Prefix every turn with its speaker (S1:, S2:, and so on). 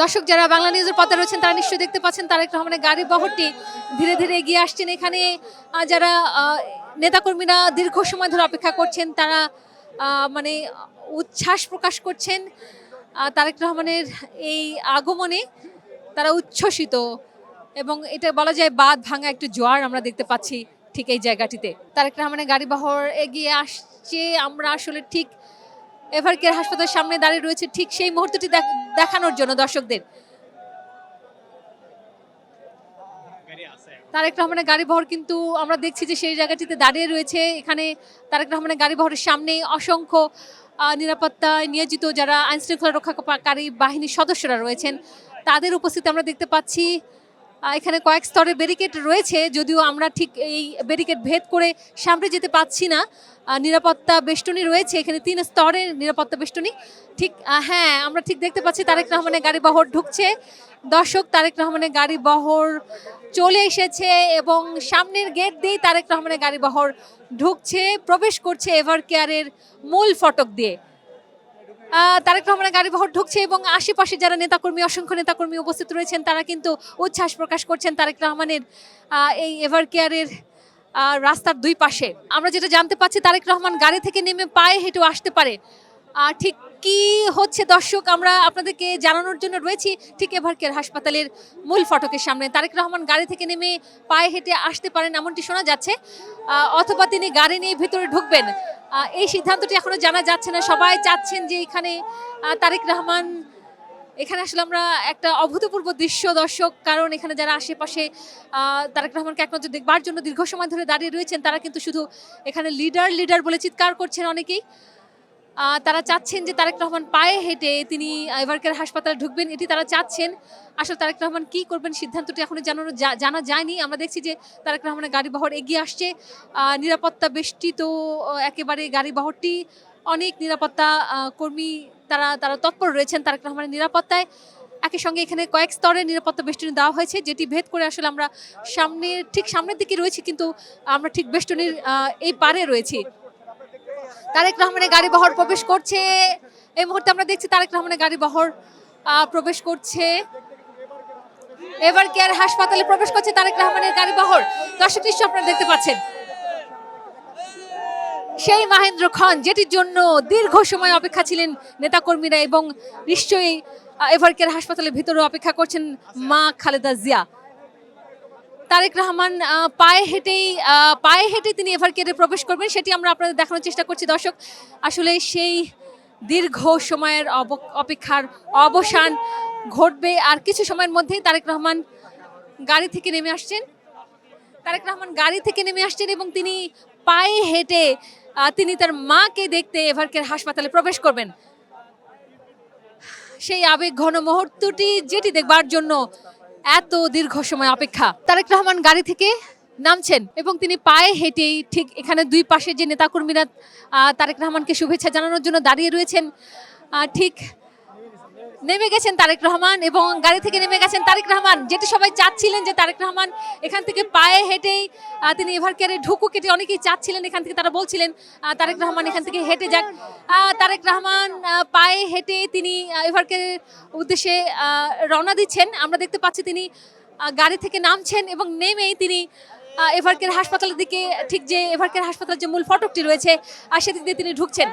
S1: দর্শক যারা বাংলা নিউজের পথে রয়েছেন তারা নিশ্চয়ই দেখতে পাচ্ছেন তারেক রহমানের গাড়ি বহরটি ধীরে ধীরে এগিয়ে আসছেন। এখানে যারা নেতাকর্মীরা দীর্ঘ সময় ধরে অপেক্ষা করছেন তারা মানে উচ্ছ্বাস প্রকাশ করছেন তারেক রহমানের এই আগমনে। তারা উচ্ছ্বসিত এবং এটা বলা যায় বাঁধ ভাঙা একটু জোয়ার আমরা দেখতে পাচ্ছি ঠিক এই জায়গাটিতে। তারেক রহমানের গাড়ি বহর এগিয়ে আসছে, আমরা আসলে ঠিক এভারকেয়ার হাসপাতালের সামনে দাঁড়িয়ে রয়েছে ঠিক সেই মুহূর্তটি দেখানোর জন্য দর্শকদের। তারেক রহমানের গাড়ি বহর কিন্তু আমরা দেখছি যে সেই জায়গাটিতে দাঁড়িয়ে রয়েছে। এখানে তারেক রহমানের গাড়ি বহরের সামনে অসংখ্য নিরাপত্তায় নিয়োজিত যারা আইনশৃঙ্খলা রক্ষাকারী বাহিনীর সদস্যরা রয়েছেন তাদের উপস্থিতি আমরা দেখতে পাচ্ছি। এখানে কয়েক স্তরের ব্যারিকেড রয়েছে, যদিও আমরা ঠিক এই ব্যারিকেড ভেদ করে সামনে যেতে পাচ্ছি না। নিরাপত্তা বেষ্টনী রয়েছে এখানে 3 স্তরের নিরাপত্তা বেষ্টনী। ঠিক হ্যাঁ, আমরা ঠিক দেখতে পাচ্ছি তারেক রহমানের গাড়ি বহর ঢুকছে। দর্শক, তারেক রহমানের গাড়ি বহর চলে এসেছে এবং সামনের গেট দিয়ে তারেক রহমানের গাড়ি বহর ঢুকছে, প্রবেশ করছে এভারকেয়ারের মূল ফটক দিয়ে। তারেক রহমানের গাড়ি বহর ঢুকছে এবং আশেপাশে যারা নেতাকর্মী, অসংখ্য নেতাকর্মী উপস্থিত রয়েছেন তারা কিন্তু উচ্ছ্বাস প্রকাশ করছেন তারেক রহমানের এই এভারকেয়ারের রাস্তার দুই পাশে। আমরা যেটা জানতে পাচ্ছি তারেক রহমান গাড়ি থেকে নেমে পায়ে হেঁটেও আসতে পারে। ঠিক কি হচ্ছে দর্শক আমরা আপনাদেরকে জানানোর জন্য রয়েছি ঠিক এভারকেয়ার হাসপাতালের মূল ফটকের সামনে। তারেক রহমান গাড়ি থেকে নেমে পায়ে হেঁটে আসতে পারেন এমনটি শোনা যাচ্ছে, অথবা তিনি গাড়ি নিয়ে ভিতরে ঢুকবেন এই সিদ্ধান্তটি এখনো জানা যাচ্ছে না। সবাই চাচ্ছেন যে এখানে তারেক রহমান, এখানে আসলে আমরা একটা অভূতপূর্ব দৃশ্য দর্শক, কারণ এখানে যারা আশেপাশে তারেক রহমানকে এক নজর দেখবার জন্য দীর্ঘ সময় ধরে দাঁড়িয়ে রয়েছেন তারা কিন্তু শুধু এখানে লিডার লিডার বলে চিৎকার করছেন অনেকেই। তারা চাচ্ছেন যে তারেক রহমান পায়ে হেঁটে তিনি এভারকেয়ার হাসপাতালে ঢুকবেন, এটি তারা চাচ্ছেন। আসলে তারেক রহমান কি করবেন সিদ্ধান্তটি এখনো জানা যায়নি। আমরা দেখছি যে তারেক রহমানের গাড়ি বহর এগিয়ে আসছে, নিরাপত্তা বেষ্টিত একেবারে গাড়ি বহরটি। অনেক নিরাপত্তা কর্মী তারা তৎপর রয়েছেন তারেক রহমানের নিরাপত্তায়। একই সঙ্গে এখানে কয়েক স্তরের নিরাপত্তা বেষ্টনী দেওয়া হয়েছে, যেটি ভেদ করে আসলে আমরা ঠিক সামনের দিকে রয়েছি, কিন্তু আমরা ঠিক বেষ্টনীর এই পারে রয়েছি। তারেক রহমানের গাড়ি বহর প্রবেশ করছে এই মুহূর্তে। আমরা দেখছি তারেক রহমানের গাড়ি বহর প্রবেশ করছে এভারকেয়ার হাসপাতালে, প্রবেশ করছে তারেক রহমানের গাড়ি বহর। দর্শক নিশ্চয় আপনারা দেখতে পাচ্ছেন সেই মাহেন্দ্র খান যেটির জন্য দীর্ঘ সময় অপেক্ষা ছিলেন নেতাকর্মীরা, এবং নিশ্চয়ই এভারকেয়ার হাসপাতালের ভিতরে অপেক্ষা করছেন মা খালেদা জিয়া। তারেক রহমান পায়ে হেঁটে তিনি এভারকেয়ারে প্রবেশ করবেন, সেটি আমরা আপনাদের দেখানোর চেষ্টা করছি দর্শক। আসলে সেই দীর্ঘ সময়ের অপেক্ষার অবসান ঘটবে আর কিছু সময়ের মধ্যেই। তারেক রহমান গাড়ি থেকে নেমে আসছেন এবং তিনি পায়ে হেঁটে তিনি তার মাকে দেখতে এভারকেয়ার হাসপাতালে প্রবেশ করবেন। সেই আবেগ ঘন মুহূর্তটি যেটি দেখবার জন্য এত দীর্ঘ সময় অপেক্ষা। তারেক রহমান গাড়ি থেকে নামছেন এবং তিনি পায়ে হেঁটেই ঠিক এখানে দুই পাশে যে নেতাকর্মীরা তারেক রহমানকে শুভেচ্ছা জানানোর জন্য দাঁড়িয়ে রয়েছেন, ঠিক নেমে গেছেন তারেক রহমান এবং গাড়ি থেকে নেমে গেছেন তারেক রহমান। যেটি সবাই চাচ্ছিলেন যে তারেক রহমান এখান থেকে পায়ে হেঁটেই তিনি এভারকেয়ারে ঢুকুক, এটি অনেকেই চাচ্ছিলেন। এখান থেকে তারা বলছিলেন তারেক রহমান এখান থেকে হেঁটে যাক। তারেক রহমান পায়ে হেঁটে তিনি এভারকেয়ারের উদ্দেশ্যে রওনা দিচ্ছেন। আমরা দেখতে পাচ্ছি তিনি গাড়ি থেকে নামছেন এবং নেমেই তিনি এভারকেয়ার হাসপাতালের দিকে, ঠিক যে এভারকেয়ার হাসপাতালের যে মূল ফটকটি রয়েছে সেদিক দিয়ে তিনি ঢুকছেন।